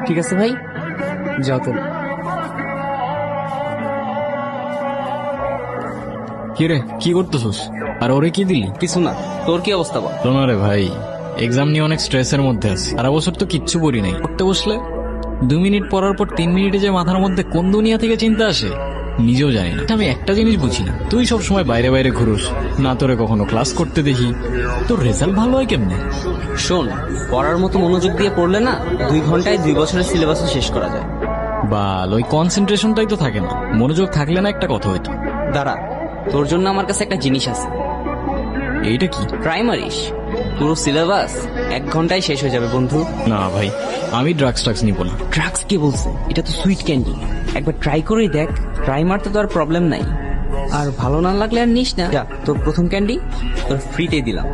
ঠিক আছে ভাই, যাও তো। কিরে কি করতেছস? আর ওরে কি দিলি? কিছু না, তোর কি অবস্থা বল? না রে ভাই, এক্সাম নিয়ে অনেক স্ট্রেসের মধ্যে আছি। সারা বছর তো কিচ্ছু পড়ি নাই। পড়তে বসলে 2 মিনিট পড়ার পর 3 মিনিটে যে মাথার মধ্যে কোন দুনিয়া থেকে চিন্তা আসে নিজেও জানি না। আমি একটা জিনিস বুঝি না, তুই সব সময় বাইরে বাইরে ঘুরোস না, তোরে কখনো ক্লাস করতে দেখি। তোর রেজাল্ট ভালো হয় কেমনে? শোন, পড়ার মতো মনোযোগ দিয়ে পড়লে না 2 ঘন্টায় 2 বছরের সিলেবাস শেষ করা যায়। ওই কনসেন্ট্রেশনটাই তো থাকে না। মনোযোগ থাকলে না একটা কথা হইতো। দাঁড়া, তোর জন্য আমার কাছে একটা জিনিস আছে। এইটা কি? প্রাইমারিস পুরো সিলেবাস 1 ঘন্টায় শেষ হয়ে যাবে বন্ধু। না ভাই, আমি ড্রাগস নিব না। ড্রাগস কে বলছে? এটা তো সুইট ক্যান্ডি, একবার ট্রাই করেই দেখ। প্রাইমার তো আর প্রবলেম নাই, আর ভালো না লাগলে আর নিস না। যা, তোর প্রথম ক্যান্ডি তোর ফ্রিতেই দিলাম।